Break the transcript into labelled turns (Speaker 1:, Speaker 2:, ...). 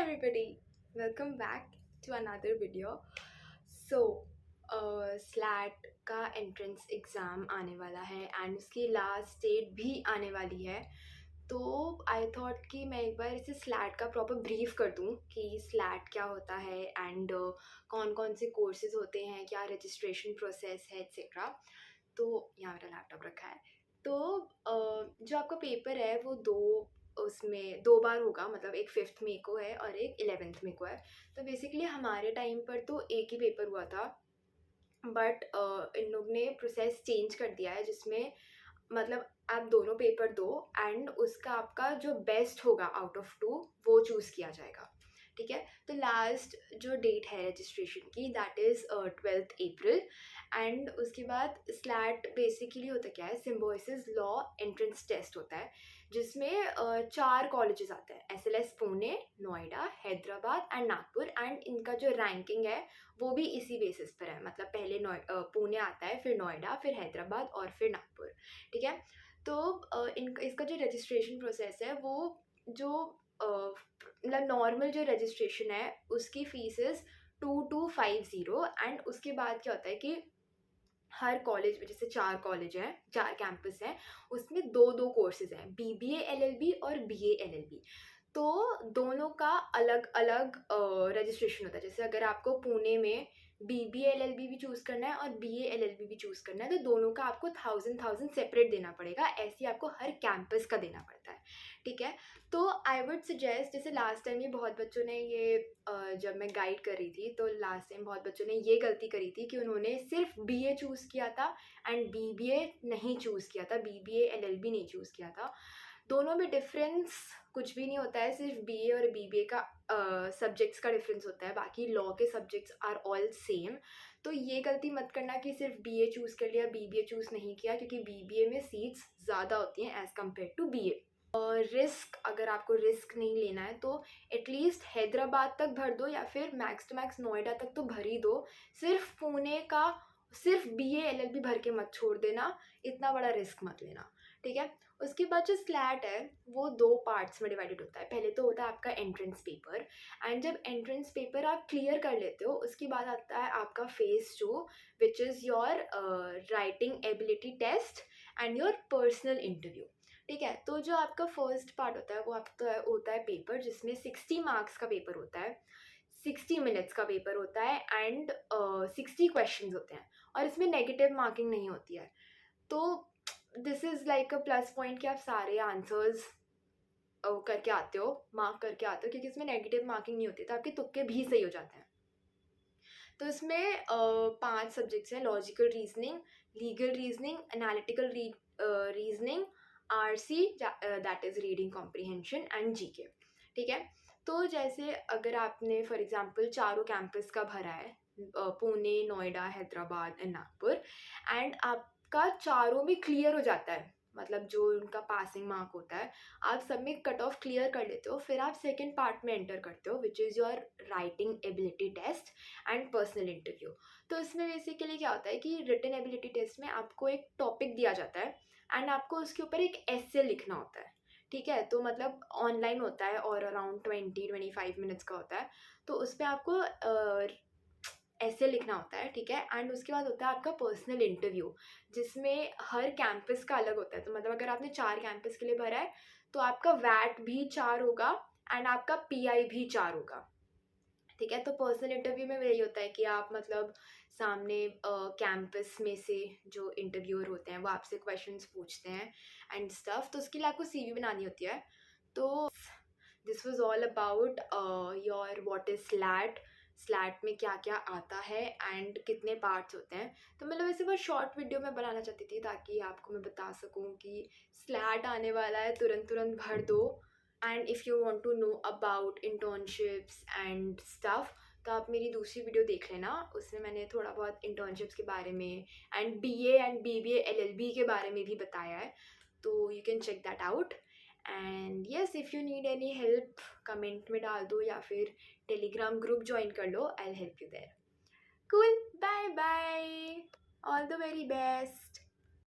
Speaker 1: everybody, welcome back to another video. So, slate का entrance exam आने वाला है एंड उसकी लास्ट डेट भी आने वाली है। तो आई थॉट कि मैं एक बार इसे स्लैट का प्रॉपर ब्रीफ कर दूँ कि स्लैट क्या होता है एंड कौन कौन से कोर्सेज होते हैं, क्या रजिस्ट्रेशन प्रोसेस है एक्सेट्रा। तो यहाँ मेरा लैपटॉप रखा है। तो जो आपका पेपर है वो उसमें 2 बार होगा, मतलब एक 5th मई को है और एक 11th मई को है। तो बेसिकली हमारे टाइम पर तो एक ही पेपर हुआ था, बट इन लोग ने प्रोसेस चेंज कर दिया है जिसमें मतलब आप दोनों पेपर दो एंड उसका आपका जो बेस्ट होगा आउट ऑफ 2 वो चूज़ किया जाएगा। ठीक है, तो लास्ट जो डेट है रजिस्ट्रेशन की that is 12th April. And उसके बाद स्लैट बेसिकली होता क्या है, सिम्बोसिस लॉ एंट्रेंस टेस्ट होता है जिसमें 4 कॉलेजेस आते हैं, SLS Pune, Noida, Hyderabad and Nagpur. And इनका जो रैंकिंग है वो भी इसी बेसिस पर है, मतलब पहले पुणे आता है, फिर नोएडा, फिर हैदराबाद और फिर नागपुर। ठीक है, तो इसका जो रजिस्ट्रेशन प्रोसेस है वो जो मतलब नॉर्मल जो रजिस्ट्रेशन है उसकी फीस 2250। एंड उसके बाद क्या होता है कि हर कॉलेज में जैसे 4 कॉलेज हैं, 4 कैंपस हैं, उसमें 2-2 कोर्सेज हैं, BBA LLB और BA LLB। तो दोनों का अलग अलग रजिस्ट्रेशन होता है। जैसे अगर आपको पुणे में BBA LLB भी चूज़ करना है और BA LLB भी चूज़ करना है तो दोनों का आपको 1000 सेपरेट देना पड़ेगा, ऐसे ही आपको हर कैंपस का देना पड़ता है। ठीक है, तो आई वुड सजेस्ट, जैसे लास्ट टाइम ये बहुत बच्चों ने ये जब मैं गाइड कर रही थी तो लास्ट टाइम बहुत बच्चों ने ये गलती करी थी कि उन्होंने सिर्फ BA चूज़ किया था एंड BBA नहीं चूज़ किया था, BBA LLB नहीं चूज़ किया था। दोनों में डिफरेंस कुछ भी नहीं होता है, सिर्फ BA और BBA का सब्जेक्ट्स का डिफरेंस होता है, बाकी लॉ के सब्जेक्ट्स आर ऑल सेम। तो ये गलती मत करना कि सिर्फ BA चूज़ कर लिया, BBA चूज़ नहीं किया, क्योंकि BBA में सीट्स ज़्यादा होती हैं as compare to BA। Risk, अगर आपको रिस्क नहीं लेना है तो एटलीस्ट हैदराबाद तक भर दो या फिर मैक्स टू मैक्स नोएडा तक तो भर ही दो। सिर्फ पुणे का सिर्फ BA LLB भर के मत छोड़ देना, इतना बड़ा रिस्क मत लेना। ठीक है, उसके बाद जो स्लैट है वो 2 पार्ट्स में डिवाइडेड होता है। पहले तो होता है आपका एंट्रेंस पेपर, एंड जब एंट्रेंस पेपर आप क्लियर कर लेते हो उसके बाद आता है आपका phase 2 which is your writing ability test and your personal interview. ठीक है, तो जो आपका फर्स्ट पार्ट होता है वो आपका होता है पेपर, जिसमें 60 मार्क्स का पेपर होता है, 60 मिनट्स का पेपर होता है एंड 60 क्वेश्चंस होते हैं और इसमें नेगेटिव मार्किंग नहीं होती है। तो this is like a plus point कि आप सारे आंसर्स करके आते हो, मार्क करके आते हो, क्योंकि इसमें नेगेटिव मार्किंग नहीं होती तो आपके तुक्के भी सही हो जाते हैं। तो इसमें 5 सब्जेक्ट्स हैं, logical reasoning, legal reasoning, analytical reasoning, RC that is reading comprehension and GK। ठीक है, तो जैसे अगर आपने फॉर एग्जांपल चारों कैंपस का भरा है, पुणे, नोएडा, हैदराबाद एंड नागपुर, एंड आपका चारों में क्लियर हो जाता है, मतलब जो उनका पासिंग मार्क होता है आप सब में कट ऑफ क्लियर कर लेते हो, फिर आप सेकेंड पार्ट में एंटर करते हो which is your writing ability test and personal interview. तो इसमें बेसिकली क्या होता है कि रिटन एबिलिटी टेस्ट में आपको एक टॉपिक दिया जाता है एंड आपको उसके ऊपर एक एसे लिखना होता है। ठीक है, तो मतलब ऑनलाइन होता है और अराउंड 20-25 मिनट्स का होता है, तो उस पर आपको ऐसे लिखना होता है। ठीक है, एंड उसके बाद होता है आपका पर्सनल इंटरव्यू जिसमें हर कैंपस का अलग होता है। तो मतलब अगर आपने 4 कैंपस के लिए भरा है तो आपका वैट भी 4 होगा एंड आपका PI भी 4 होगा। ठीक है, तो पर्सनल इंटरव्यू में वही होता है कि आप मतलब सामने कैंपस में से जो इंटरव्यूअर होते हैं वो आपसे क्वेश्चंस पूछते हैं एंड स्टफ, तो उसके लिए आपको CV बनानी होती है। तो this was all about your what is slate, slate में क्या क्या आता है एंड कितने पार्ट्स होते हैं। तो मतलब ऐसे बहुत शॉर्ट वीडियो मैं बनाना चाहती थी ताकि आपको मैं बता सकूं कि स्लैट आने वाला है, तुरंत तुरंत भर दो। And if you want to know about internships and stuff तो आप मेरी दूसरी वीडियो देख लेना, उसमें मैंने थोड़ा बहुत इंटर्नशिप्स के बारे में and BA and BBA LLB के बारे में भी बताया है, तो you can check that out. And yes, if you need any help comment में डाल दो या फिर टेलीग्राम ग्रुप ज्वाइन कर लो, I will help you there. Cool, bye bye, all the very best.